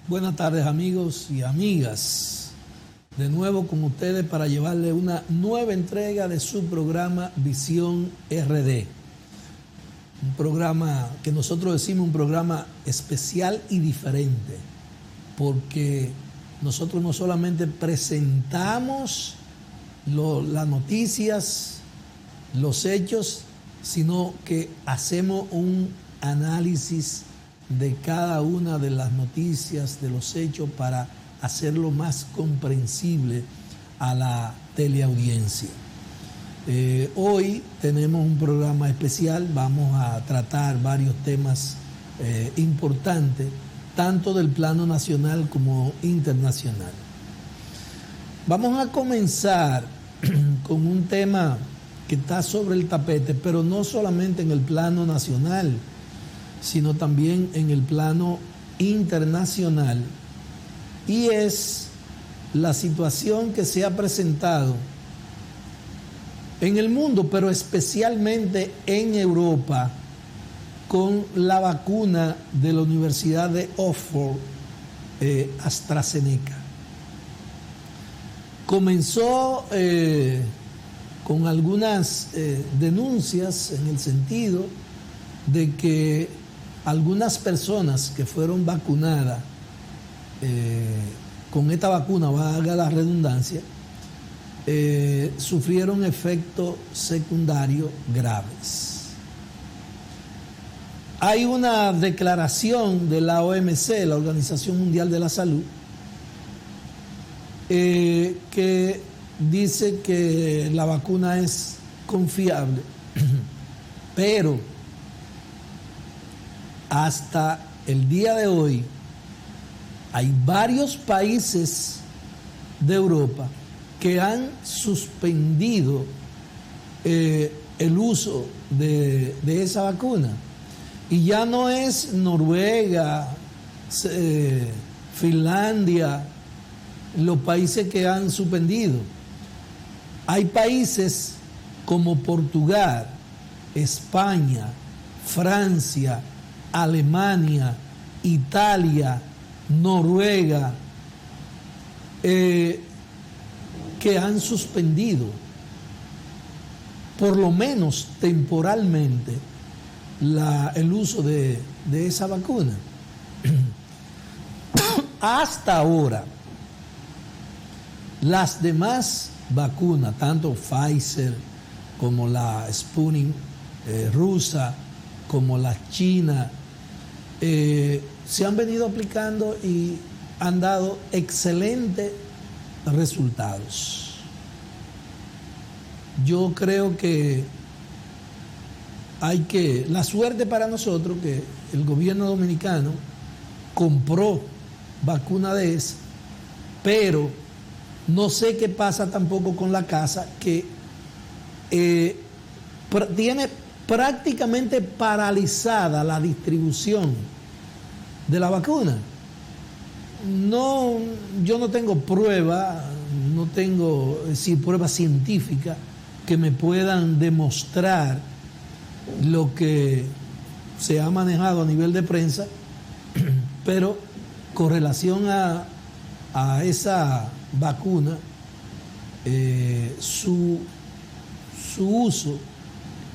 Buenas tardes, amigos y amigas. De nuevo con ustedes para llevarles una nueva entrega de su programa Visión RD. Un programa que nosotros decimos un programa especial y diferente, porque nosotros no solamente presentamos las noticias, los hechos, sino que hacemos un análisis de cada una de las noticias, de los hechos, para hacerlo más comprensible a la teleaudiencia. Hoy tenemos un programa especial, vamos a tratar varios temas importantes, tanto del plano nacional como internacional. Vamos a comenzar con un tema que está sobre el tapete, pero no solamente en el plano nacional, sino también en el plano internacional, y es la situación que se ha presentado en el mundo, pero especialmente en Europa, con la vacuna de la Universidad de Oxford, AstraZeneca. Comenzó con algunas denuncias en el sentido de que algunas personas que fueron vacunadas con esta vacuna, valga la redundancia, sufrieron efectos secundarios graves. Hay una declaración de la OMC, la Organización Mundial de la Salud, que dice que la vacuna es confiable, pero hasta el día de hoy hay varios países de Europa que han suspendido el uso de esa vacuna. Y ya no es Noruega, Finlandia, los países que han suspendido. Hay países como Portugal, España, Francia, Alemania, Italia, Noruega, que han suspendido, por lo menos temporalmente, el uso de esa vacuna. Hasta ahora, las demás vacunas, tanto Pfizer como la Sputnik rusa, como la china, se han venido aplicando y han dado excelentes resultados. Yo creo que la suerte para nosotros que el gobierno dominicano compró vacuna de esa, pero no sé qué pasa tampoco con la casa, que tiene prácticamente paralizada la distribución de la vacuna. Yo no tengo prueba, no tengo pruebas científicas que me puedan demostrar lo que se ha manejado a nivel de prensa, pero con relación a esa vacuna, su uso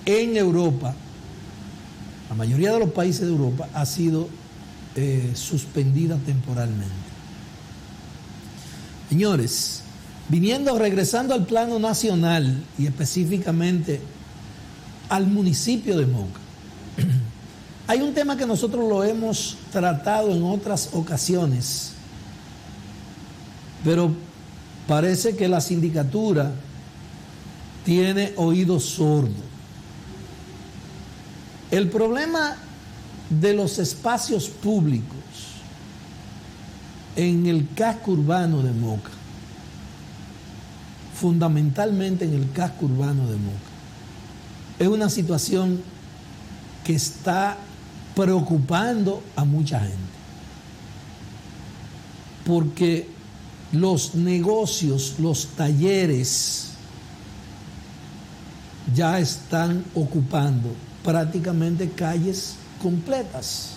en Europa, la mayoría de los países de Europa, ha sido suspendida temporalmente. Señores, regresando al plano nacional y específicamente al municipio de Moca, hay un tema que nosotros lo hemos tratado en otras ocasiones, pero parece que la sindicatura tiene oído sordo. El problema de los espacios públicos en el casco urbano de Moca, fundamentalmente en el casco urbano de Moca, es una situación que está preocupando a mucha gente, porque los negocios, los talleres ya están ocupando prácticamente calles completas.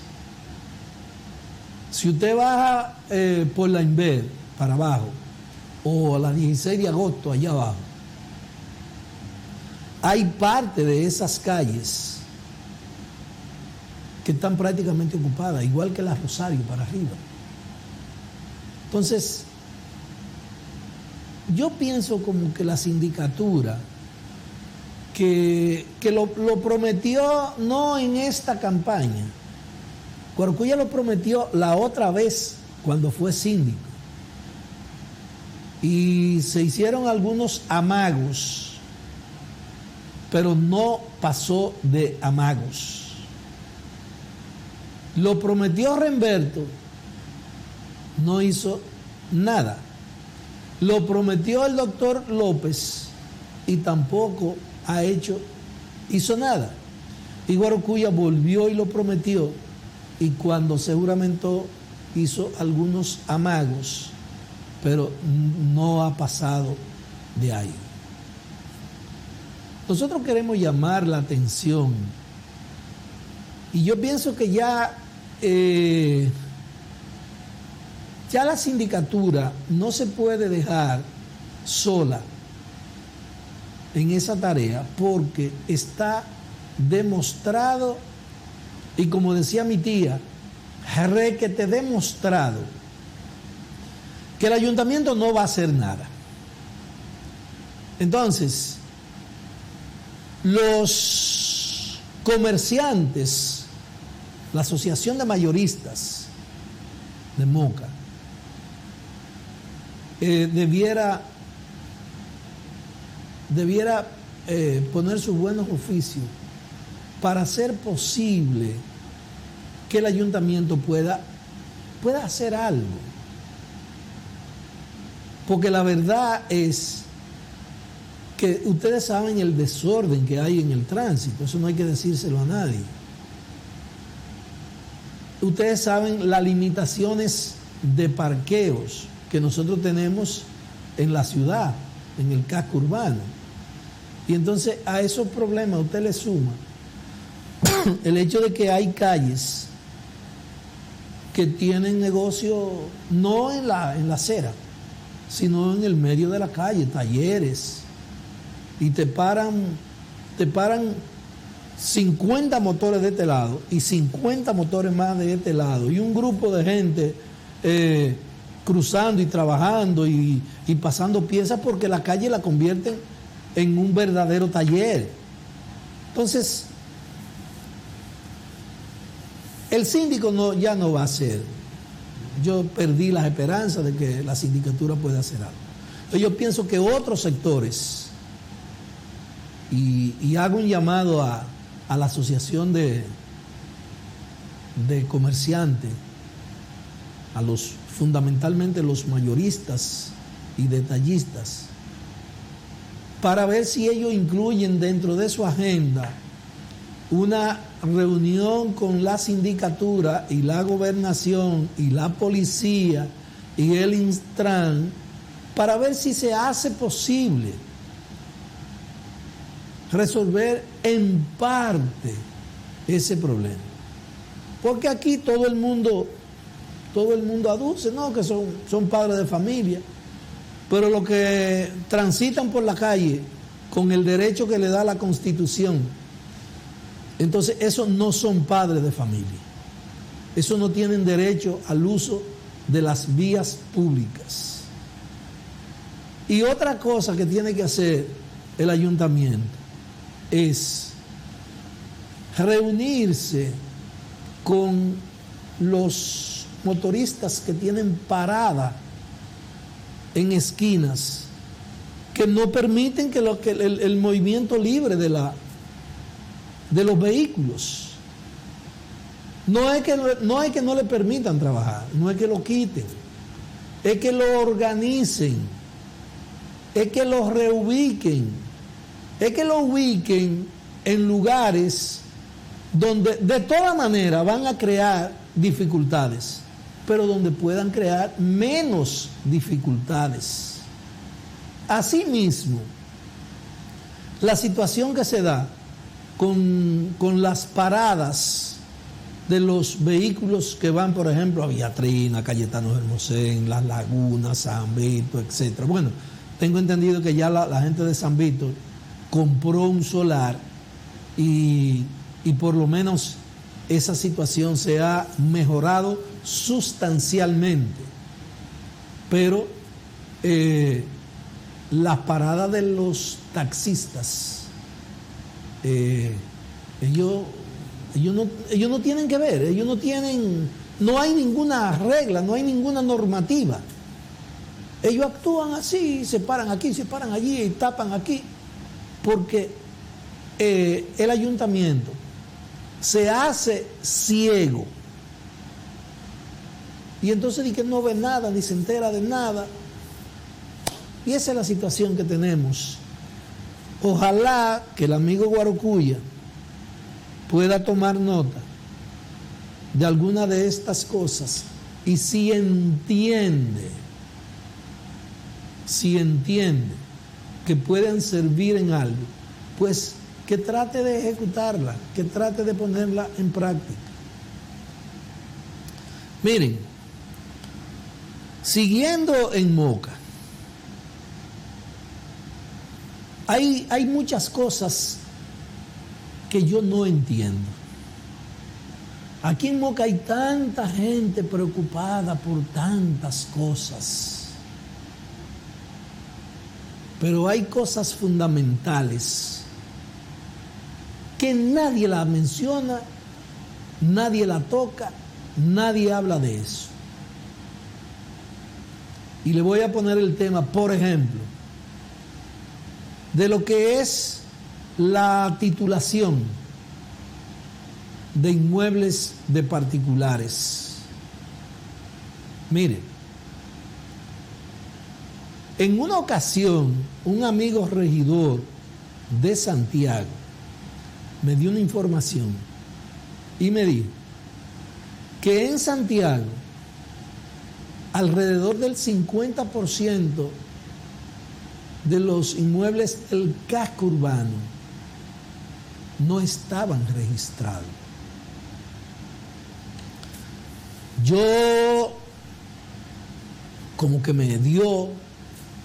Si usted baja por la Inver para abajo, o a la 16 de agosto allá abajo, hay parte de esas calles que están prácticamente ocupadas, igual que la Rosario para arriba. Entonces, yo pienso como que la sindicatura, que lo prometió no en esta campaña, Guarocuya lo prometió la otra vez cuando fue síndico, y se hicieron algunos amagos, pero no pasó de amagos. Lo prometió Remberto, no hizo nada. Lo prometió el doctor López y tampoco hizo nada. Y Guarocuya volvió y lo prometió, y cuando seguramente hizo algunos amagos, pero no ha pasado de ahí. Nosotros queremos llamar la atención, y yo pienso que ya la sindicatura no se puede dejar sola en esa tarea, porque está demostrado, y como decía mi tía, requete demostrado, que el ayuntamiento no va a hacer nada. Entonces, los comerciantes, la Asociación de Mayoristas de Moca, debiera poner sus buenos oficios para hacer posible que el ayuntamiento pueda hacer algo. Porque la verdad es que ustedes saben el desorden que hay en el tránsito, eso no hay que decírselo a nadie. Ustedes saben las limitaciones de parqueos que nosotros tenemos en la ciudad, en el casco urbano. Y entonces a esos problemas usted le suma el hecho de que hay calles que tienen negocio no en la acera, sino en el medio de la calle, talleres, y te paran 50 motores de este lado y 50 motores más de este lado, y un grupo de gente cruzando y trabajando y pasando piezas, porque la calle la convierten en un verdadero taller. Entonces, el síndico ya no va a hacer. Yo perdí las esperanzas de que la sindicatura pueda hacer algo. Entonces, yo pienso que otros sectores, y hago un llamado a la asociación de comerciantes, fundamentalmente los mayoristas y detallistas, para ver si ellos incluyen dentro de su agenda una reunión con la sindicatura y la gobernación y la policía y el Intran, para ver si se hace posible resolver en parte ese problema. Porque aquí todo el mundo aduce, ¿no?, que son padres de familia, pero los que transitan por la calle con el derecho que le da la Constitución, entonces esos no son padres de familia. Esos no tienen derecho al uso de las vías públicas. Y otra cosa que tiene que hacer el ayuntamiento es reunirse con los motoristas que tienen parada en esquinas, que no permiten que el movimiento libre de los vehículos. No es que no le permitan trabajar, no es que lo quiten, es que lo organicen, es que lo reubiquen, es que lo ubiquen en lugares donde de toda manera van a crear dificultades, pero donde puedan crear menos dificultades. Asimismo, la situación que se da con las paradas de los vehículos que van, por ejemplo, a Villatrina, Cayetano Hermosén, Las Lagunas, San Vito, etc. Bueno, tengo entendido que ya la gente de San Vito compró un solar y por lo menos esa situación se ha mejorado sustancialmente. Pero las paradas de los taxistas, ellos no tienen que ver, no hay ninguna regla, no hay ninguna normativa. Ellos actúan así, se paran aquí, se paran allí y tapan aquí, porque el ayuntamiento se hace ciego y entonces ni que no ve nada, ni se entera de nada. Y esa es la situación que tenemos. Ojalá que el amigo Guarocuya pueda tomar nota de alguna de estas cosas y si entiende que pueden servir en algo, pues que trate de ejecutarla, que trate de ponerla en práctica. Miren, siguiendo en Moca, hay muchas cosas que yo no entiendo. Aquí en Moca hay tanta gente preocupada por tantas cosas, pero hay cosas fundamentales que nadie la menciona, nadie la toca, nadie habla de eso. Y le voy a poner el tema, por ejemplo, de lo que es la titulación de inmuebles de particulares. Mire, en una ocasión, un amigo regidor de Santiago me dio una información y me dijo que en Santiago alrededor del 50% de los inmuebles del casco urbano no estaban registrados. Yo como que me dio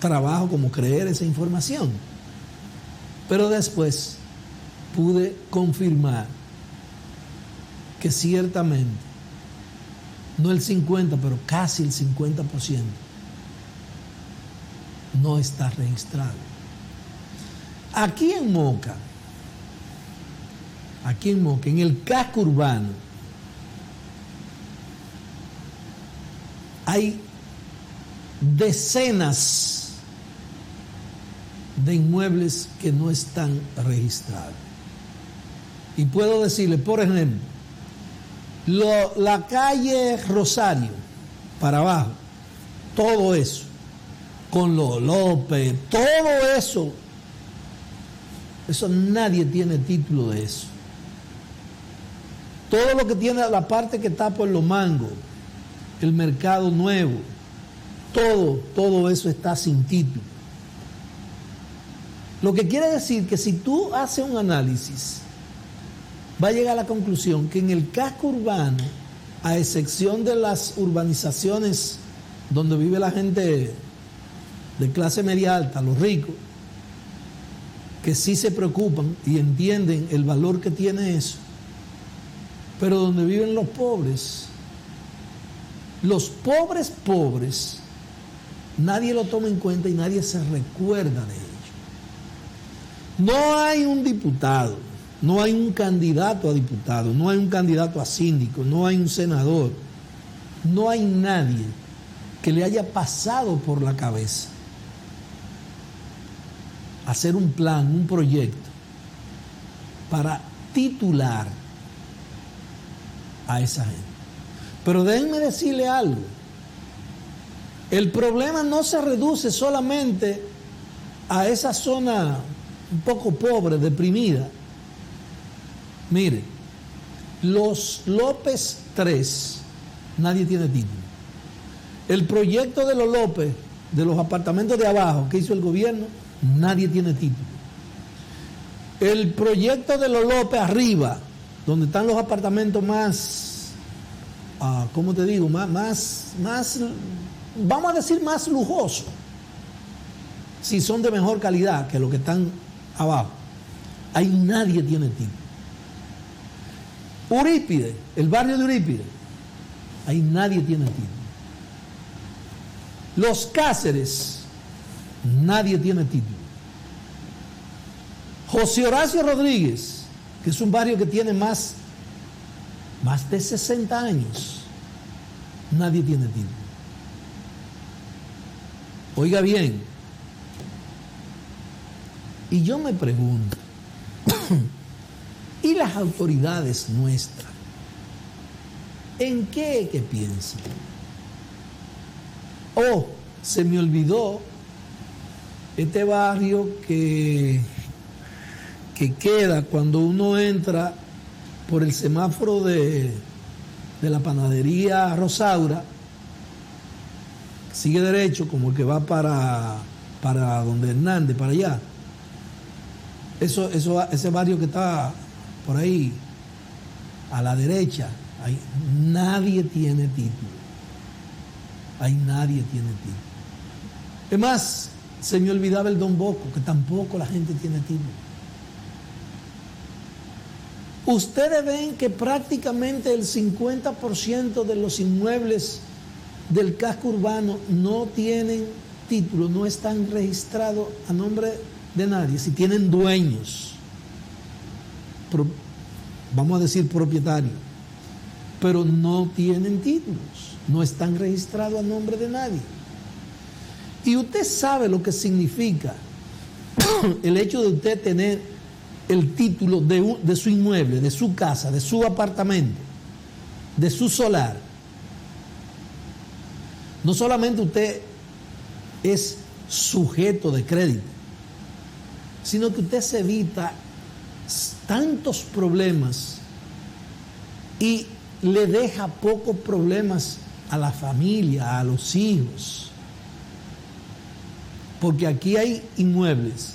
trabajo como creer esa información, pero después pude confirmar que ciertamente, no el 50, pero casi el 50% no está registrado. Aquí en Moca, en el casco urbano, hay decenas de inmuebles que no están registrados. Y puedo decirle, por ejemplo, la calle Rosario para abajo, todo eso, con los López, todo eso nadie tiene título de eso. Todo lo que tiene la parte que está por Los Mangos, el Mercado Nuevo, todo eso está sin título. Lo que quiere decir que si tú haces un análisis, va a llegar a la conclusión que en el casco urbano, a excepción de las urbanizaciones donde vive la gente de clase media alta, los ricos, que sí se preocupan y entienden el valor que tiene eso, pero donde viven los pobres, nadie lo toma en cuenta y nadie se recuerda de ello. No hay un diputado, no hay un candidato a diputado, no hay un candidato a síndico, no hay un senador, no hay nadie que le haya pasado por la cabeza hacer un plan, un proyecto para titular a esa gente. Pero déjenme decirle algo, el problema no se reduce solamente a esa zona un poco pobre, deprimida. Mire, los López 3, nadie tiene título. El proyecto de los López, de los apartamentos de abajo que hizo el gobierno, nadie tiene título. El proyecto de los López arriba, donde están los apartamentos más ¿cómo te digo? Más, vamos a decir más lujoso, si son de mejor calidad que los que están abajo. Ahí nadie tiene título. Eurípides, el barrio de Eurípides, ahí nadie tiene título. Los Cáceres, nadie tiene título. José Horacio Rodríguez, que es un barrio que tiene más de 60 años, nadie tiene título. Oiga bien, y yo me pregunto, ¿y las autoridades nuestras? ¿En qué que piensan? Oh, se me olvidó este barrio que queda cuando uno entra por el semáforo de la panadería Rosaura, sigue derecho como el que va para donde Hernández, para allá. Ese barrio que está por ahí, a la derecha, ahí nadie tiene título. Ahí nadie tiene título. Es más, se me olvidaba el Don Bosco, que tampoco la gente tiene título. Ustedes ven que prácticamente el 50% de los inmuebles del casco urbano no tienen título, no están registrados a nombre de nadie. Si tienen dueños, vamos a decir propietarios, pero no tienen títulos, no están registrados a nombre de nadie. Y usted sabe lo que significa el hecho de usted tener el título de su inmueble, de su casa, de su apartamento, de su solar. No solamente usted es sujeto de crédito, sino que usted se evita tantos problemas y le deja pocos problemas a la familia, a los hijos. Porque aquí hay inmuebles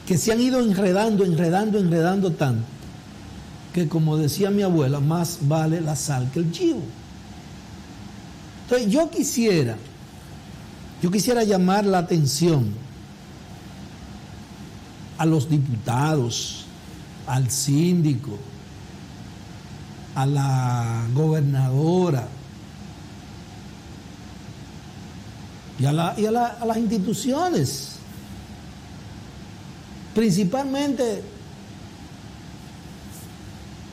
que se han ido enredando tanto, que como decía mi abuela, más vale la sal que el chivo. Entonces yo quisiera llamar la atención a los diputados, al síndico, a la gobernadora y a las instituciones, principalmente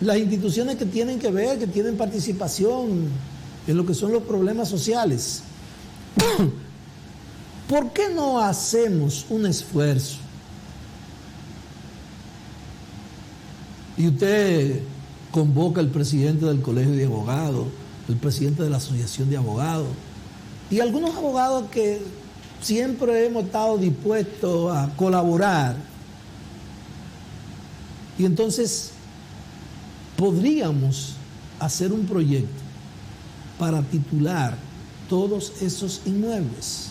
las instituciones que tienen que ver, que tienen participación en lo que son los problemas sociales. ¿Por qué no hacemos un esfuerzo? Y usted convoca al presidente del Colegio de Abogados, el presidente de la Asociación de Abogados, y algunos abogados que siempre hemos estado dispuestos a colaborar. Y entonces podríamos hacer un proyecto para titular todos esos inmuebles.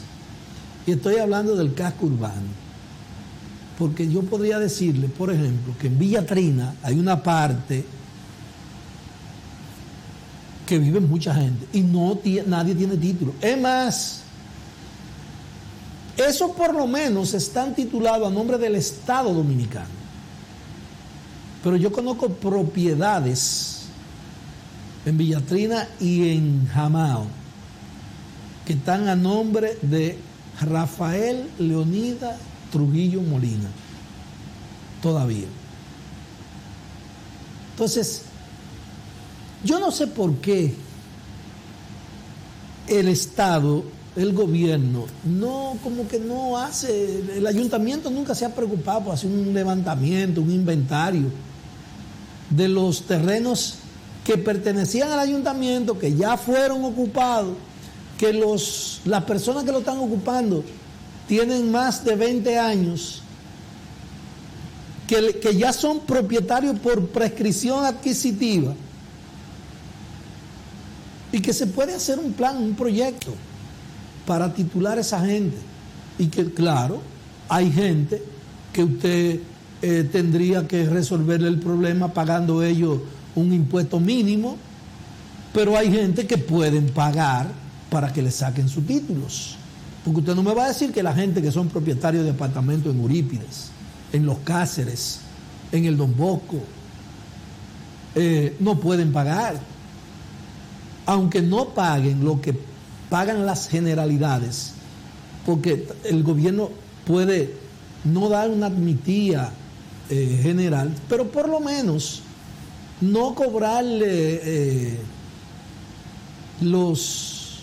Y estoy hablando del casco urbano. Porque yo podría decirle, por ejemplo, que en Villa Trina hay una parte que vive mucha gente y nadie tiene título. Es más, esos por lo menos están titulados a nombre del Estado Dominicano. Pero yo conozco propiedades en Villa Trina y en Jamao que están a nombre de Rafael Leonida Trujillo Molina, todavía. Entonces, yo no sé por qué el Estado, el gobierno, como que no hace, el ayuntamiento nunca se ha preocupado por hacer un levantamiento, un inventario de los terrenos que pertenecían al ayuntamiento, que ya fueron ocupados, que las personas que lo están ocupando tienen más de 20 años, que ya son propietarios por prescripción adquisitiva, y que se puede hacer un plan, un proyecto para titular a esa gente. Y que, claro, hay gente que usted tendría que resolverle el problema pagando ellos un impuesto mínimo, Pero hay gente que pueden pagar para que le saquen sus títulos. Porque usted no me va a decir que la gente que son propietarios de apartamentos en Eurípides, en Los Cáceres, en el Don Bosco, no pueden pagar. Aunque no paguen lo que pagan las generalidades, porque el gobierno puede no dar una admitida general, pero por lo menos no cobrarle las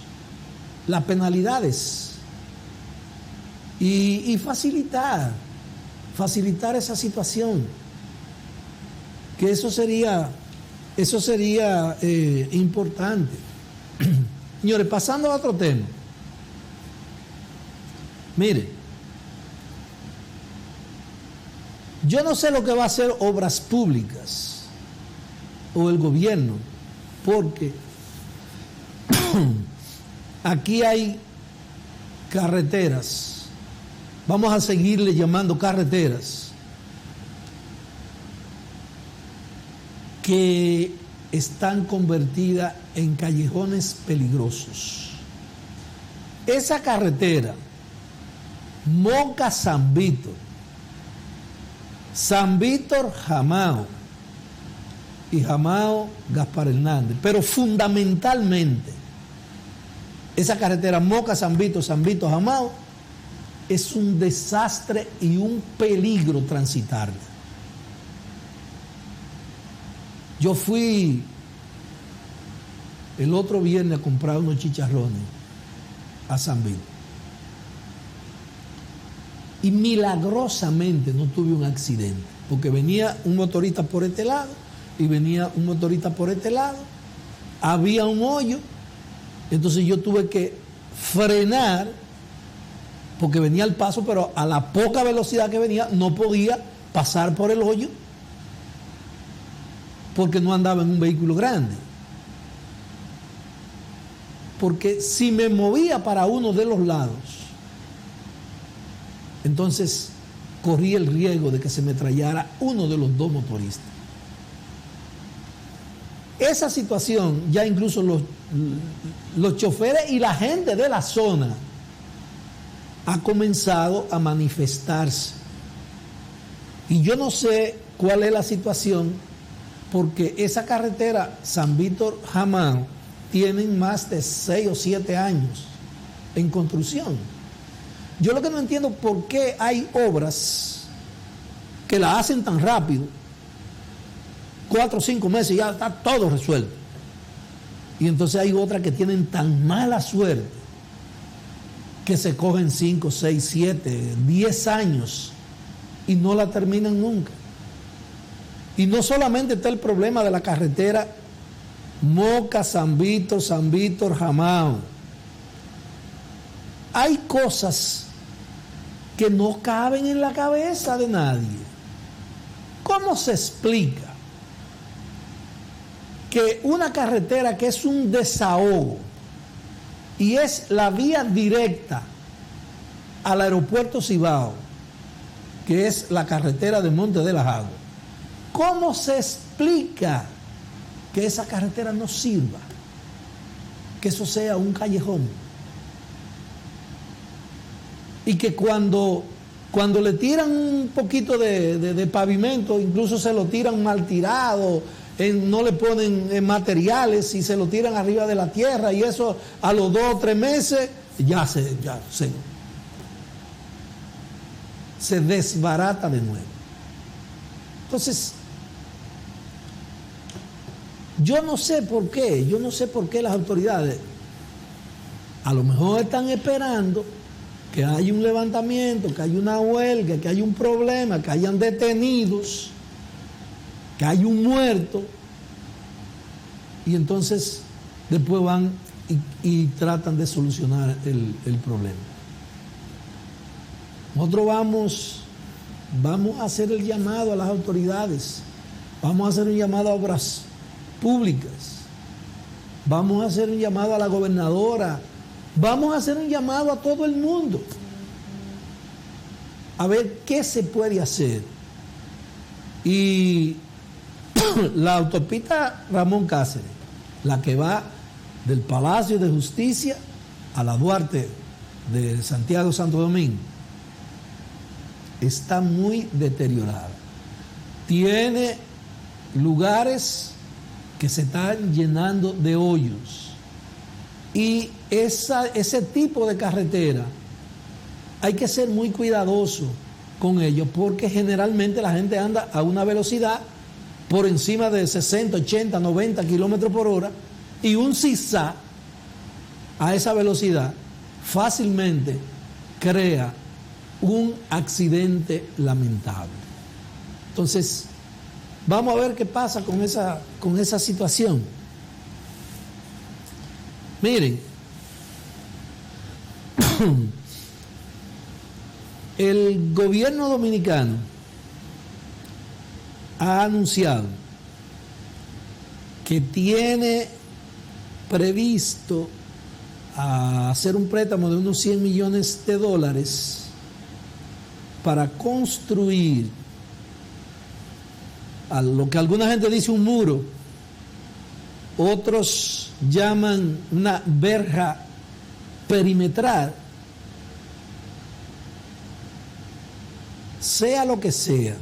penalidades y facilitar esa situación, que eso sería importante. Señores, pasando a otro tema. Mire, yo no sé lo que va a hacer Obras Públicas o el gobierno, porque aquí hay carreteras, vamos a seguirle llamando carreteras, que están convertidas en callejones peligrosos. Esa carretera, Moca-San Víctor, San Víctor-Jamao y Jamao-Gaspar Hernández, pero fundamentalmente esa carretera Moca-San Víctor, San Víctor-Jamao, es un desastre y un peligro transitarla. Yo fui el otro viernes a comprar unos chicharrones a San Víctor y milagrosamente no tuve un accidente, porque venía un motorista por este lado y venía un motorista por este lado, había un hoyo, entonces yo tuve que frenar porque venía al paso, pero a la poca velocidad que venía no podía pasar por el hoyo porque no andaba en un vehículo grande. Porque si me movía para uno de los lados, entonces corría el riesgo de que se me trayera uno de los dos motoristas. Esa situación, ya incluso los choferes y la gente de la zona ha comenzado a manifestarse. Y yo no sé cuál es la situación, porque esa carretera San Víctor-Jamao tienen más de 6 o 7 años en construcción. Yo lo que no entiendo es por qué hay obras que la hacen tan rápido, 4 o 5 meses ya está todo resuelto, y entonces hay otras que tienen tan mala suerte que se cogen 5, 6, 7, 10 años y no la terminan nunca. Y no solamente está el problema de la carretera Moca, San Víctor, Jamao. Hay cosas que no caben en la cabeza de nadie. ¿Cómo se explica que una carretera que es un desahogo y es la vía directa al aeropuerto Cibao, que es la carretera de Monte de las Aguas, cómo se explica que esa carretera no sirva, que eso sea un callejón? Y que cuando le tiran un poquito de pavimento, incluso se lo tiran mal tirado, no le ponen materiales y se lo tiran arriba de la tierra, y eso a los 2 o 3 meses ya se desbarata de nuevo. Entonces, yo no sé por qué las autoridades a lo mejor están esperando que haya un levantamiento, que haya una huelga, que haya un problema, que hayan detenidos, que haya un muerto, y entonces después van y tratan de solucionar el problema. Nosotros vamos a hacer el llamado a las autoridades, vamos a hacer un llamado a Obras Públicas, vamos a hacer un llamado a la gobernadora, vamos a hacer un llamado a todo el mundo a ver qué se puede hacer. Y la autopista Ramón Cáceres la que va del Palacio de Justicia a la Duarte de Santiago Santo Domingo, está muy deteriorada. Tiene lugares que se están llenando de hoyos. Y ese tipo de carretera hay que ser muy cuidadoso con ello, porque generalmente la gente anda a una velocidad por encima de 60, 80, 90 kilómetros por hora, y un zigzag a esa velocidad fácilmente crea un accidente lamentable. Entonces, vamos a ver qué pasa con esa situación. Miren, el gobierno dominicano ha anunciado que tiene previsto hacer un préstamo de unos 100 millones de dólares para construir a lo que alguna gente dice un muro, otros llaman una verja perimetral. Sea lo que sea,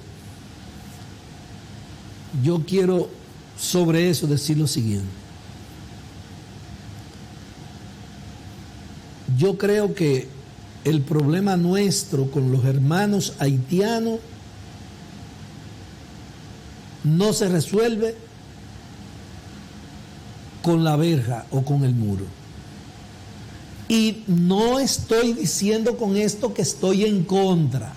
yo quiero sobre eso decir lo siguiente. Yo creo que el problema nuestro con los hermanos haitianos no se resuelve con la verja o con el muro. Y no estoy diciendo con esto que estoy en contra.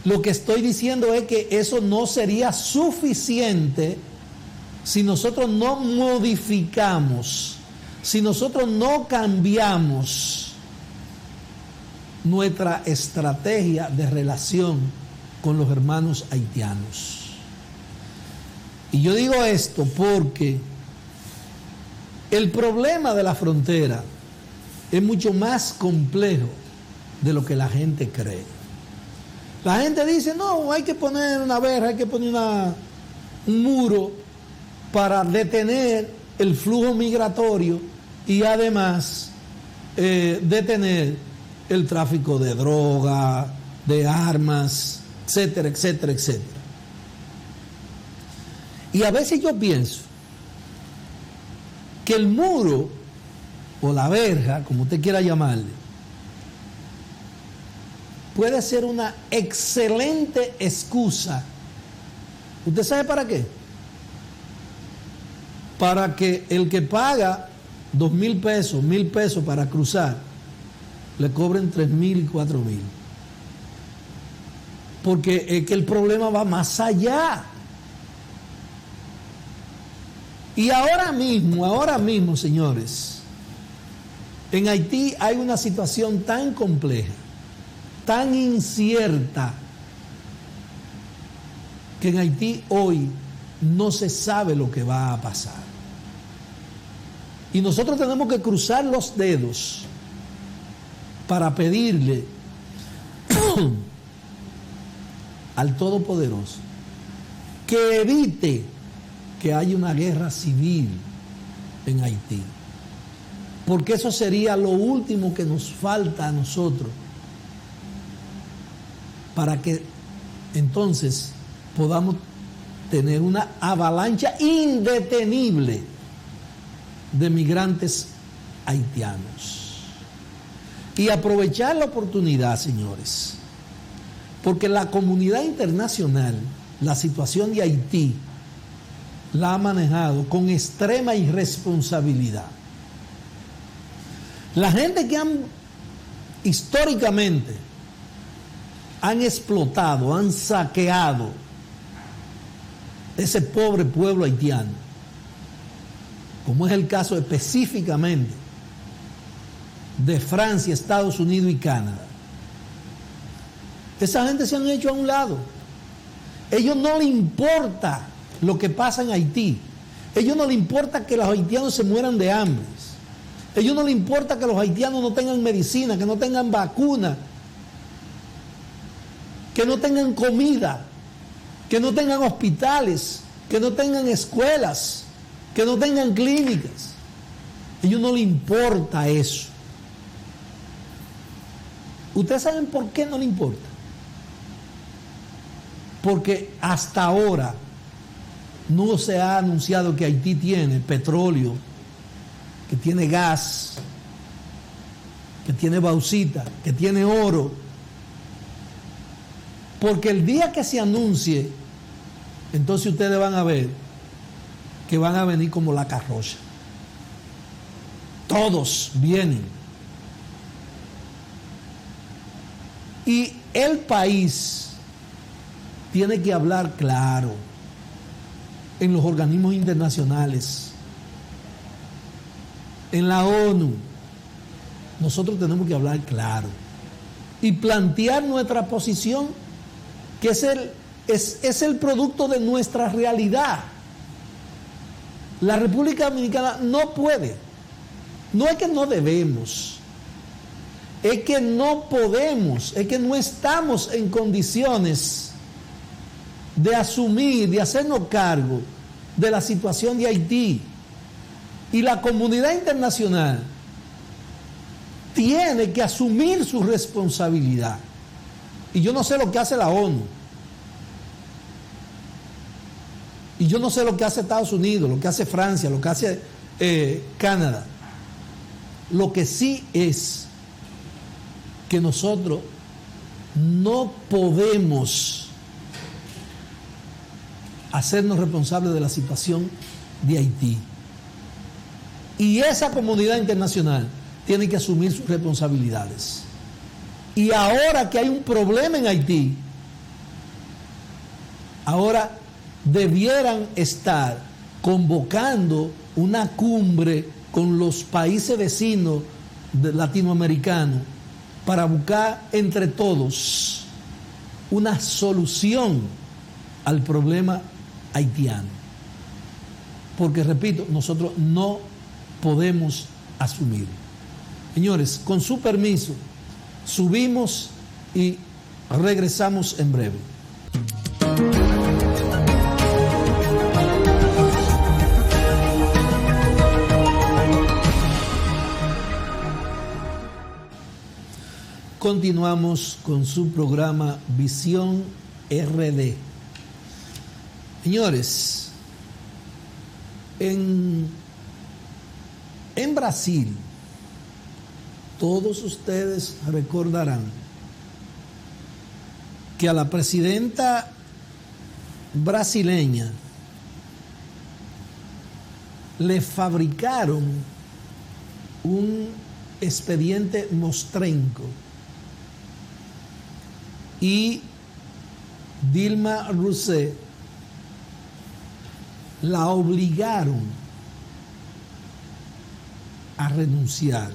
Lo que estoy diciendo es que eso no sería suficiente si nosotros no modificamos, si nosotros no cambiamos nuestra estrategia de relación con los hermanos haitianos. Y yo digo esto porque el problema de la frontera es mucho más complejo de lo que la gente cree. La gente dice, no, hay que poner una verja, hay que poner un muro para detener el flujo migratorio y además detener el tráfico de droga, de armas, etcétera, etcétera, etcétera. Y a veces yo pienso que el muro o la verja, como usted quiera llamarle, puede ser una excelente excusa. ¿Usted sabe para qué? Para que el que paga 2,000 pesos, 1,000 pesos para cruzar, le cobren 3,000 y 4,000. Porque es que el problema va más allá. Y ahora mismo, señores, en Haití hay una situación tan compleja, tan incierta, que en Haití hoy no se sabe lo que va a pasar. Y nosotros tenemos que cruzar los dedos para pedirle al Todopoderoso que evite que haya una guerra civil en Haití. Porque eso sería lo último que nos falta a nosotros para que entonces podamos tener una avalancha indetenible de migrantes haitianos. Y aprovechar la oportunidad, señores, porque la comunidad internacional, la situación de Haití, la ha manejado con extrema irresponsabilidad. La gente que históricamente han explotado, han saqueado ese pobre pueblo haitiano, como es el caso específicamente de Francia, Estados Unidos y Canadá. Esa gente se han hecho a un lado. A ellos no les importa lo que pasa en Haití. A ellos no les importa que los haitianos se mueran de hambre. A ellos no les importa que los haitianos no tengan medicina, que no tengan vacuna, que no tengan comida, que no tengan hospitales, que no tengan escuelas. que no tengan clínicas. A ellos no les importa eso. ¿Ustedes saben por qué no les importa? Porque hasta ahora no se ha anunciado que Haití tiene petróleo, que tiene gas, que tiene bauxita, que tiene oro. Porque el día que se anuncie, entonces ustedes van a ver que van a venir como la carroza. Todos vienen. Y el país tiene que hablar claro en los organismos internacionales, en la ONU. Nosotros tenemos que hablar claro y plantear nuestra posición, que es el producto de nuestra realidad. La República Dominicana no puede, no es que no debemos, es que no podemos, es que no estamos en condiciones de asumir, de hacernos cargo de la situación de Haití. Y la comunidad internacional tiene que asumir su responsabilidad. Y yo no sé lo que hace la ONU. Y yo no sé lo que hace Estados Unidos, lo que hace Francia, lo que hace Canadá. Lo que sí es que nosotros no podemos hacernos responsables de la situación de Haití. Y esa comunidad internacional tiene que asumir sus responsabilidades. Y ahora que hay un problema en Haití, ahora debieran estar convocando una cumbre con los países vecinos latinoamericanos para buscar entre todos una solución al problema haitiano. Porque, repito, nosotros no podemos asumirlo. Señores, con su permiso, subimos y regresamos en breve. Continuamos con su programa Visión RD. Señores, en Brasil, todos ustedes recordarán que a la presidenta brasileña le fabricaron un expediente mostrenco y Dilma Rousseff la obligaron a renunciar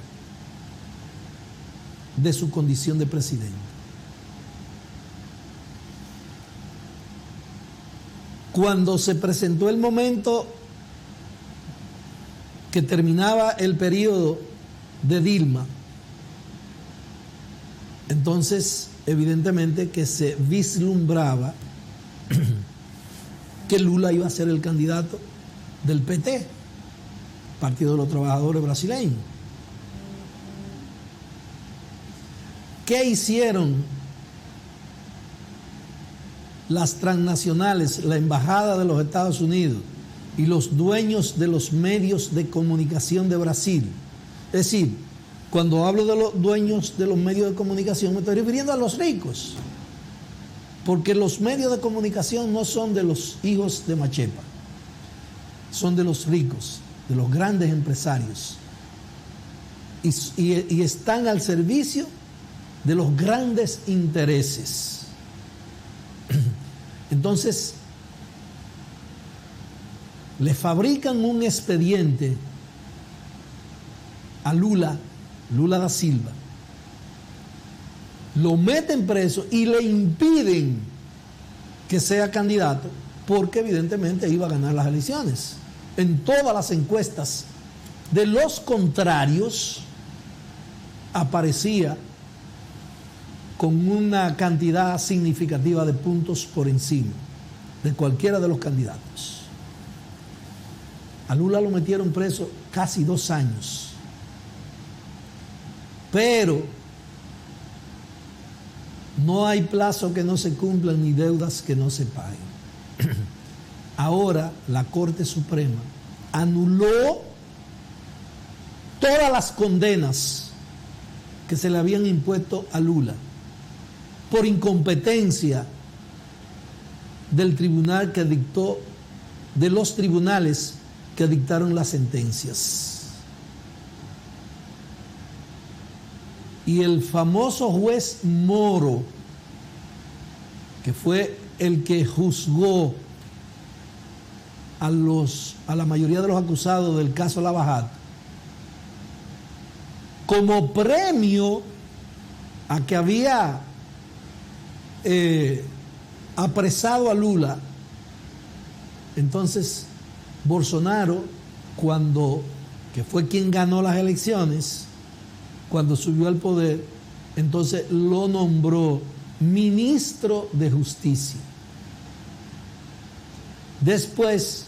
de su condición de presidente. Cuando se presentó el momento que terminaba el periodo de Dilma, entonces evidentemente que se vislumbraba que Lula iba a ser el candidato del PT, Partido de los Trabajadores Brasileños. ¿Qué hicieron las transnacionales, la Embajada de los Estados Unidos y los dueños de los medios de comunicación de Brasil? Es decir, cuando hablo de los dueños de los medios de comunicación, me estoy refiriendo a los ricos, porque los medios de comunicación no son de los hijos de Machepa, son de los ricos, de los grandes empresarios, y están al servicio de los grandes intereses. Entonces, le fabrican un expediente a Lula da Silva, lo meten preso y le impiden que sea candidato, porque evidentemente iba a ganar las elecciones. En todas las encuestas de los contrarios aparecía con una cantidad significativa de puntos por encima de cualquiera de los candidatos. A Lula lo metieron preso casi 2 años. Pero no hay plazo que no se cumplan ni deudas que no se paguen. Ahora la Corte Suprema anuló todas las condenas que se le habían impuesto a Lula por incompetencia del tribunal que dictó, de los tribunales que dictaron las sentencias. Y el famoso juez Moro, que fue el que juzgó a la mayoría de los acusados del caso Lava Jato, como premio a que había apresado a Lula, entonces Bolsonaro, que fue quien ganó las elecciones, cuando subió al poder, entonces lo nombró ministro de Justicia. Después,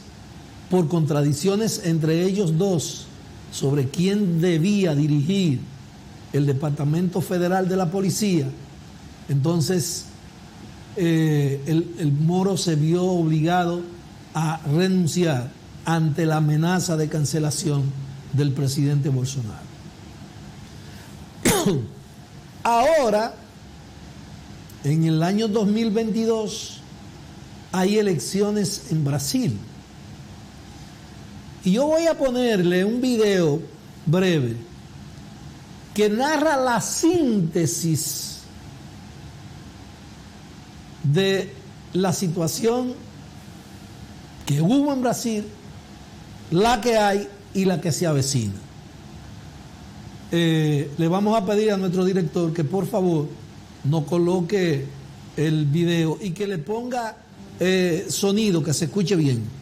por contradicciones entre ellos dos sobre quién debía dirigir el Departamento Federal de la Policía, entonces el Moro se vio obligado a renunciar ante la amenaza de cancelación del presidente Bolsonaro. Ahora, en el año 2022, hay elecciones en Brasil. Y yo voy a ponerle un video breve que narra la síntesis de la situación que hubo en Brasil, la que hay y la que se avecina. Le vamos a pedir a nuestro director que por favor nos coloque el video y que le ponga sonido, que se escuche bien.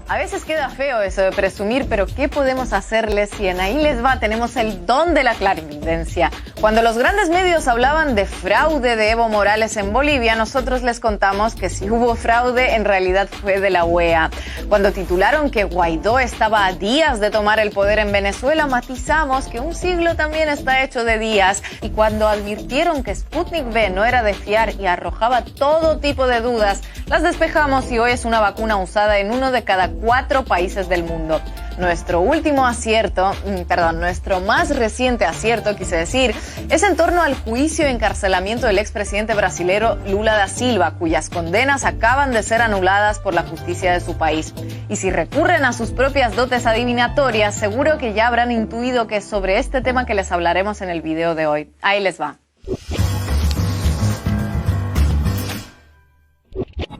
A veces queda feo eso de presumir, pero ¿qué podemos hacerles si en Ahí Les Va tenemos el don de la clarividencia? Cuando los grandes medios hablaban de fraude de Evo Morales en Bolivia, nosotros les contamos que si hubo fraude, en realidad fue de la OEA. Cuando titularon que Guaidó estaba a días de tomar el poder en Venezuela, matizamos que un siglo también está hecho de días. Y cuando advirtieron que Sputnik V no era de fiar y arrojaba todo tipo de dudas, las despejamos y hoy es una vacuna usada en 1 de cada 4 países del mundo. Nuestro más reciente acierto, quise decir, es en torno al juicio y encarcelamiento del expresidente brasilero Lula da Silva, cuyas condenas acaban de ser anuladas por la justicia de su país. Y si recurren a sus propias dotes adivinatorias, seguro que ya habrán intuido que es sobre este tema que les hablaremos en el video de hoy. Ahí les va.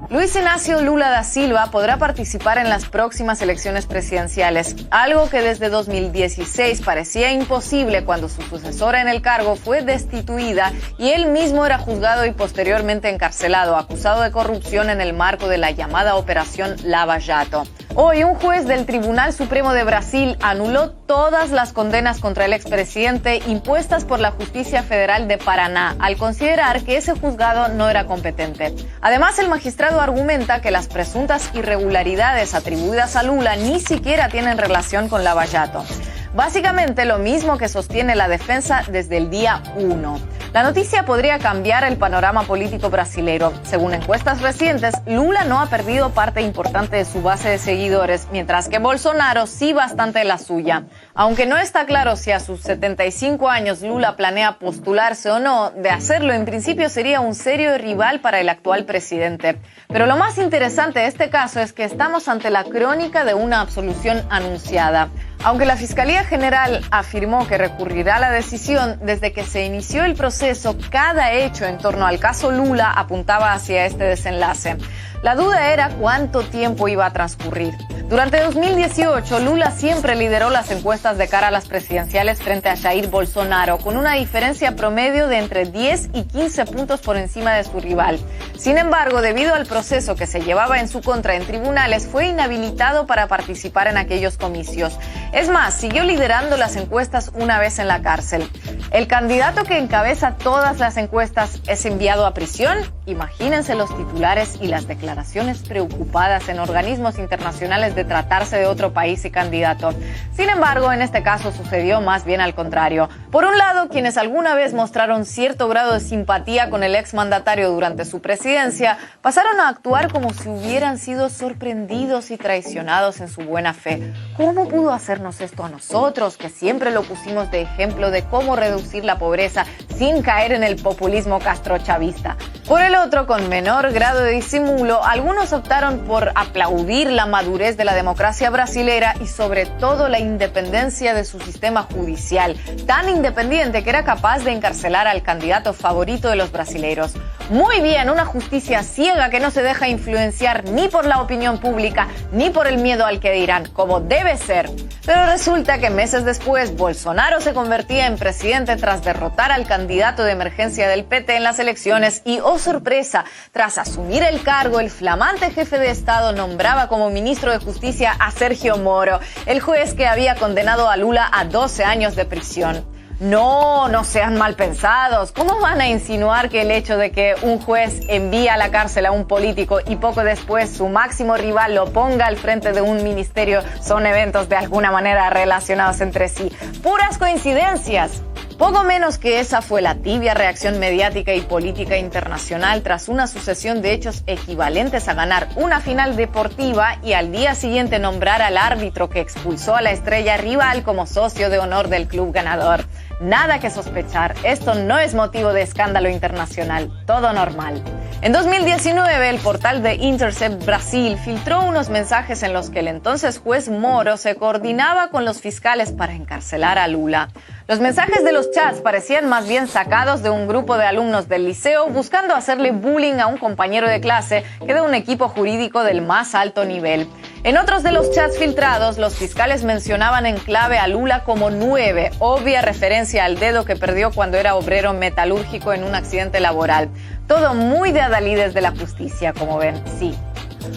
Luis Inácio Lula da Silva podrá participar en las próximas elecciones presidenciales, algo que desde 2016 parecía imposible cuando su sucesora en el cargo fue destituida y él mismo era juzgado y posteriormente encarcelado, acusado de corrupción en el marco de la llamada Operación Lava Jato. Hoy, un juez del Tribunal Supremo de Brasil anuló todas las condenas contra el expresidente impuestas por la Justicia Federal de Paraná, al considerar que ese juzgado no era competente. Además, el magistrado argumenta que las presuntas irregularidades atribuidas a Lula ni siquiera tienen relación con Lava Jato. Básicamente lo mismo que sostiene la defensa desde el día 1. La noticia podría cambiar el panorama político brasilero. Según encuestas recientes, Lula no ha perdido parte importante de su base de seguidores, mientras que Bolsonaro sí bastante de la suya. Aunque no está claro si a sus 75 años Lula planea postularse o no, de hacerlo en principio sería un serio rival para el actual presidente. Pero lo más interesante de este caso es que estamos ante la crónica de una absolución anunciada. Aunque la Fiscalía General afirmó que recurrirá a la decisión, desde que se inició el proceso, cada hecho en torno al caso Lula apuntaba hacia este desenlace. La duda era cuánto tiempo iba a transcurrir. Durante 2018, Lula siempre lideró las encuestas de cara a las presidenciales frente a Jair Bolsonaro, con una diferencia promedio de entre 10 y 15 puntos por encima de su rival. Sin embargo, debido al proceso que se llevaba en su contra en tribunales, fue inhabilitado para participar en aquellos comicios. Es más, siguió liderando las encuestas una vez en la cárcel. ¿El candidato que encabeza todas las encuestas es enviado a prisión? Imagínense los titulares y las declaraciones preocupadas en organismos internacionales de tratarse de otro país y candidato. Sin embargo, en este caso sucedió más bien al contrario. Por un lado, quienes alguna vez mostraron cierto grado de simpatía con el exmandatario durante su presidencia, pasaron a actuar como si hubieran sido sorprendidos y traicionados en su buena fe. ¿Cómo pudo hacernos esto a nosotros, que siempre lo pusimos de ejemplo de cómo reducir la pobreza sin caer en el populismo castrochavista? Por el otro, con menor grado de disimulo, algunos optaron por aplaudir la madurez de la democracia brasilera y sobre todo la independencia de su sistema judicial, tan independiente que era capaz de encarcelar al candidato favorito de los brasileños. Muy bien, una justicia ciega que no se deja influenciar ni por la opinión pública ni por el miedo al que dirán, como debe ser. Pero resulta que meses después, Bolsonaro se convertía en presidente tras derrotar al candidato de emergencia del PT en las elecciones y, oh sorpresa, tras asumir el cargo, el flamante jefe de Estado nombraba como ministro de Justicia a Sergio Moro, el juez que había condenado a Lula a 12 años de prisión. No sean mal pensados. ¿Cómo van a insinuar que el hecho de que un juez envíe a la cárcel a un político y poco después su máximo rival lo ponga al frente de un ministerio son eventos de alguna manera relacionados entre sí? ¡Puras coincidencias! Poco menos que esa fue la tibia reacción mediática y política internacional tras una sucesión de hechos equivalentes a ganar una final deportiva y al día siguiente nombrar al árbitro que expulsó a la estrella rival como socio de honor del club ganador. Nada que sospechar, esto no es motivo de escándalo internacional, todo normal. En 2019, el portal de Intercept Brasil filtró unos mensajes en los que el entonces juez Moro se coordinaba con los fiscales para encarcelar a Lula. Los mensajes de los chats parecían más bien sacados de un grupo de alumnos del liceo buscando hacerle bullying a un compañero de clase que de un equipo jurídico del más alto nivel. En otros de los chats filtrados, los fiscales mencionaban en clave a Lula como 9, obvia referencia al dedo que perdió cuando era obrero metalúrgico en un accidente laboral. Todo muy de adalides de la justicia, como ven, sí.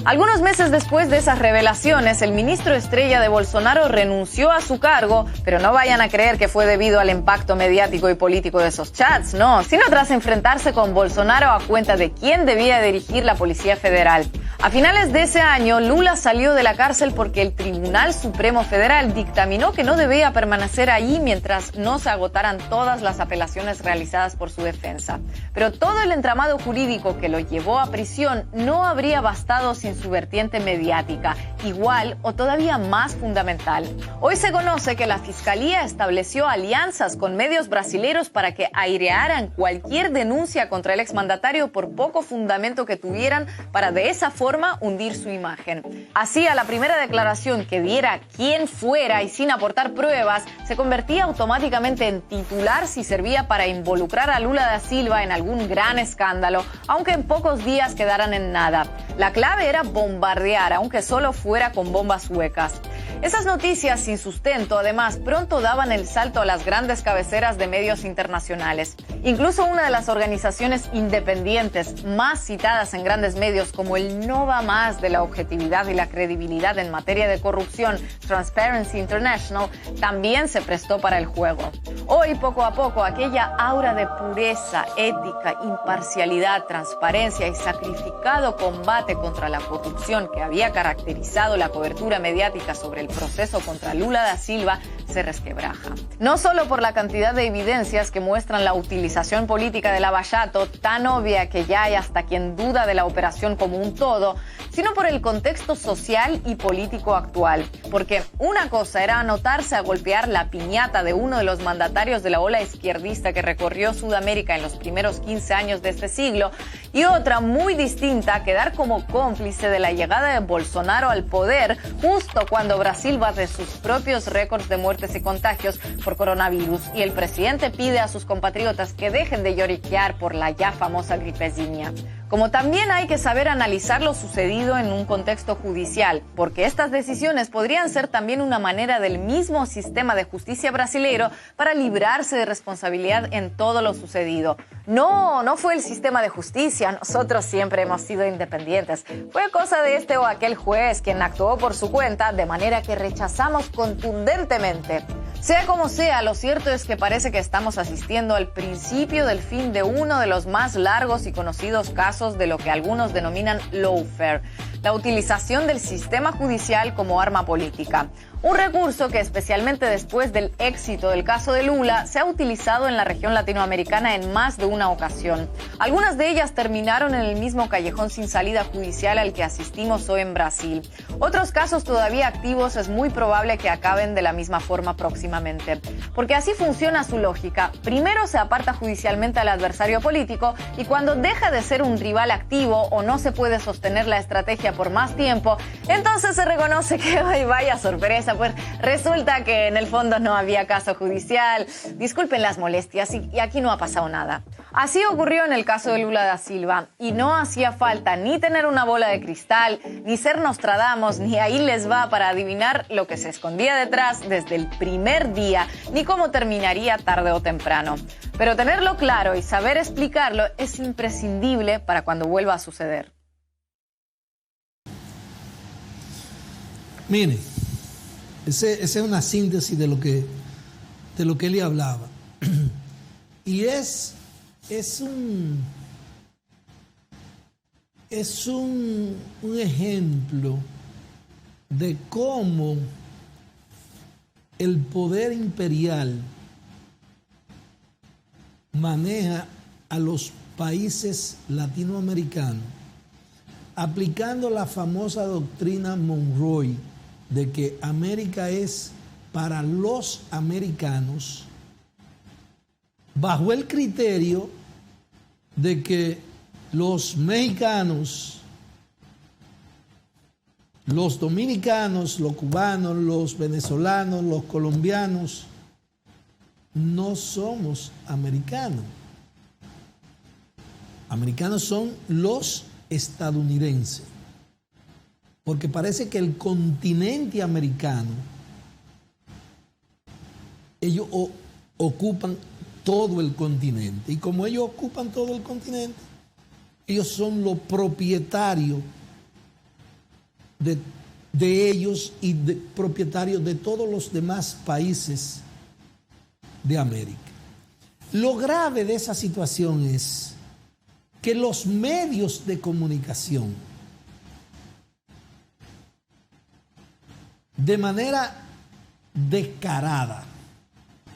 Algunos meses después de esas revelaciones, el ministro estrella de Bolsonaro renunció a su cargo, pero no vayan a creer que fue debido al impacto mediático y político de esos chats, no, sino tras enfrentarse con Bolsonaro a cuenta de quién debía dirigir la Policía Federal. A finales de ese año, Lula salió de la cárcel porque el Tribunal Supremo Federal dictaminó que no debía permanecer ahí mientras no se agotaran todas las apelaciones realizadas por su defensa. Pero todo el entramado jurídico que lo llevó a prisión no habría bastado sin su vertiente mediática, igual o todavía más fundamental. Hoy se conoce que la Fiscalía estableció alianzas con medios brasileños para que airearan cualquier denuncia contra el exmandatario por poco fundamento que tuvieran para de esa forma hundir su imagen. Así, a la primera declaración que diera quien fuera y sin aportar pruebas, se convertía automáticamente en titular si servía para involucrar a Lula da Silva en algún gran escándalo, aunque en pocos días quedaran en nada. La clave era bombardear, aunque solo fuera con bombas huecas. Esas noticias sin sustento, además, pronto daban el salto a las grandes cabeceras de medios internacionales. Incluso una de las organizaciones independientes más citadas en grandes medios, como el no va más de la objetividad y la credibilidad en materia de corrupción, Transparency International, también se prestó para el juego. Hoy, poco a poco, aquella aura de pureza, ética, imparcialidad, transparencia y sacrificado combate contra la corrupción que había caracterizado la cobertura mediática sobre el proceso contra Lula da Silva se resquebraja. No solo por la cantidad de evidencias que muestran la utilización política de Lava Jato, tan obvia que ya hay hasta quien duda de la operación como un todo, sino por el contexto social y político actual. Porque una cosa era anotarse a golpear la piñata de uno de los mandatarios de la ola izquierdista que recorrió Sudamérica en los primeros 15 años de este siglo, y otra muy distinta, quedar como cómplice de la llegada de Bolsonaro al poder justo cuando Brasil bate sus propios récords de muertes y contagios por coronavirus y el presidente pide a sus compatriotas que dejen de lloriquear por la ya famosa gripezinha. Como también hay que saber analizar lo sucedido en un contexto judicial, porque estas decisiones podrían ser también una manera del mismo sistema de justicia brasileño para librarse de responsabilidad en todo lo sucedido. No fue el sistema de justicia, nosotros siempre hemos sido independientes. Fue cosa de este o aquel juez quien actuó por su cuenta, de manera que rechazamos contundentemente. Sea como sea, lo cierto es que parece que estamos asistiendo al principio del fin de uno de los más largos y conocidos casos de lo que algunos denominan lawfare, la utilización del sistema judicial como arma política. Un recurso que, especialmente después del éxito del caso de Lula, se ha utilizado en la región latinoamericana en más de una ocasión. Algunas de ellas terminaron en el mismo callejón sin salida judicial al que asistimos hoy en Brasil. Otros casos todavía activos es muy probable que acaben de la misma forma próximamente. Porque así funciona su lógica. Primero se aparta judicialmente al adversario político y cuando deja de ser un rival activo o no se puede sostener la estrategia por más tiempo, entonces se reconoce que, vaya sorpresa, pues resulta que en el fondo no había caso judicial. Disculpen las molestias y aquí no ha pasado nada. Así ocurrió en el caso de Lula da Silva y no hacía falta ni tener una bola de cristal, ni ser Nostradamus, ni ahí les va para adivinar lo que se escondía detrás desde el primer día, ni cómo terminaría tarde o temprano. Pero tenerlo claro y saber explicarlo es imprescindible para cuando vuelva a suceder. Mire, esa es una síntesis de lo que él le hablaba. Y es un ejemplo de cómo el poder imperial maneja a los países latinoamericanos, aplicando la famosa doctrina Monroe de que América es para los americanos, bajo el criterio de que los mexicanos, los dominicanos, los cubanos, los venezolanos, los colombianos, no somos americanos. Americanos son los estadounidenses. Porque parece que el continente americano, ellos ocupan todo el continente. Y como ellos ocupan todo el continente, ellos son los propietarios de ellos y propietarios de todos los demás países de América. Lo grave de esa situación es que los medios de comunicación, de manera descarada,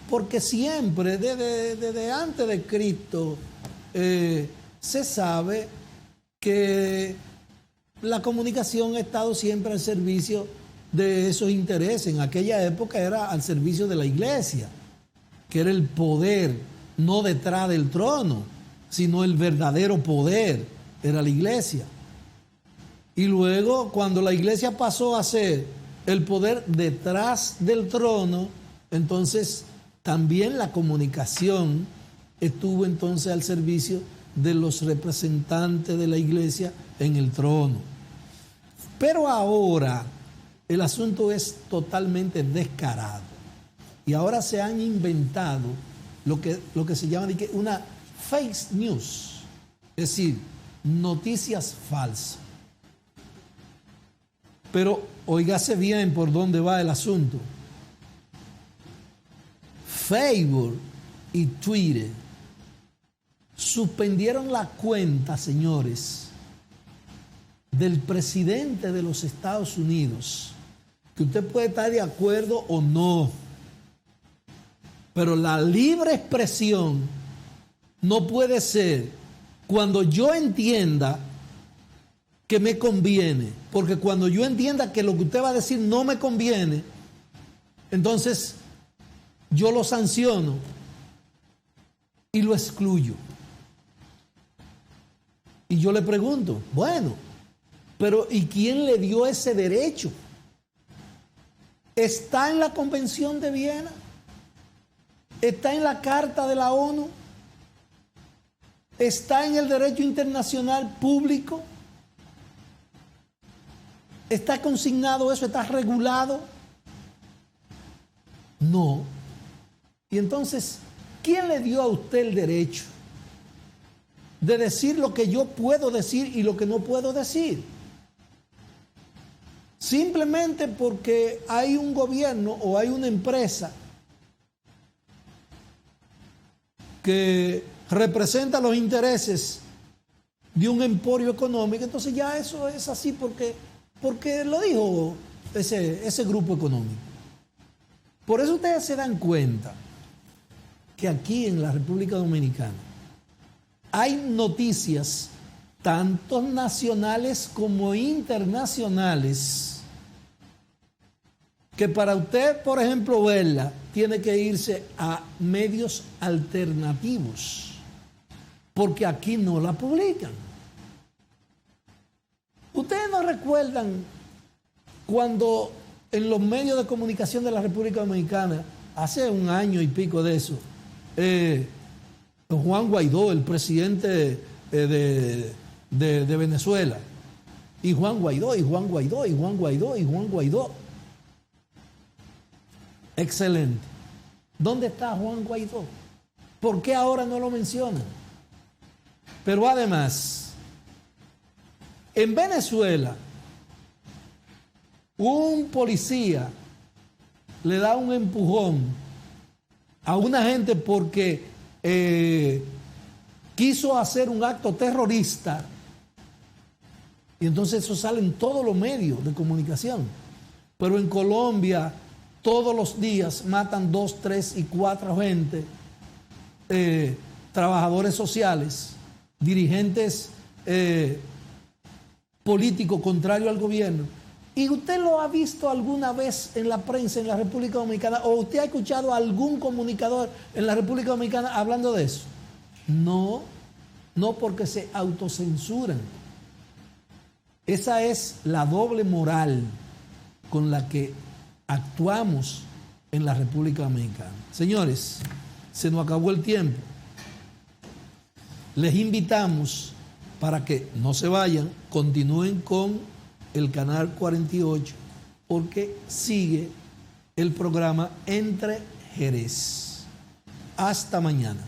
porque siempre desde antes de Cristo se sabe que la comunicación ha estado siempre al servicio de esos intereses. En aquella época era al servicio de la iglesia, que era el poder, no detrás del trono, sino el verdadero poder, era la iglesia. Y luego, cuando la iglesia pasó a ser el poder detrás del trono, entonces también la comunicación estuvo entonces al servicio de los representantes de la iglesia en el trono. Pero ahora el asunto es totalmente descarado. Y ahora se han inventado lo que se llama una fake news, es decir, noticias falsas. Pero óigase bien por dónde va el asunto. Facebook y Twitter suspendieron la cuenta, señores, del presidente de los Estados Unidos, que usted puede estar de acuerdo o no, pero la libre expresión no puede ser cuando yo entienda que me conviene, porque cuando yo entienda que lo que usted va a decir no me conviene, entonces yo lo sanciono y lo excluyo. Y yo le pregunto, bueno, pero ¿y quién le dio ese derecho? ¿Está en la Convención de Viena? ¿Está en la Carta de la ONU? ¿Está en el derecho internacional público? ¿Está consignado eso? ¿Está regulado? No. Y entonces, ¿quién le dio a usted el derecho de decir lo que yo puedo decir y lo que no puedo decir? Simplemente porque hay un gobierno o hay una empresa que representa los intereses de un emporio económico, entonces ya eso es así porque lo dijo ese grupo económico. Por eso ustedes se dan cuenta que aquí en la República Dominicana hay noticias tanto nacionales como internacionales que para usted, por ejemplo, verla, tiene que irse a medios alternativos, porque aquí no la publican. Ustedes no recuerdan cuando en los medios de comunicación de la República Dominicana, hace un año y pico de eso, Juan Guaidó, el presidente de Venezuela, y Juan Guaidó, y Juan Guaidó, y Juan Guaidó, y Juan Guaidó. Excelente. ¿Dónde está Juan Guaidó? ¿Por qué ahora no lo mencionan? Pero además, en Venezuela, un policía le da un empujón a una gente porque quiso hacer un acto terrorista, y entonces eso sale en todos los medios de comunicación. Pero en Colombia todos los días matan 2, 3 y 4 gente, trabajadores sociales, dirigentes políticos contrarios al gobierno. ¿Y usted lo ha visto alguna vez en la prensa en la República Dominicana? ¿O usted ha escuchado a algún comunicador en la República Dominicana hablando de eso? No, no, porque se autocensuran. Esa es la doble moral con la que actuamos en la República Dominicana. Señores, se nos acabó el tiempo. Les invitamos para que no se vayan, continúen con el canal 48, porque sigue el programa Entre Jerez. Hasta mañana.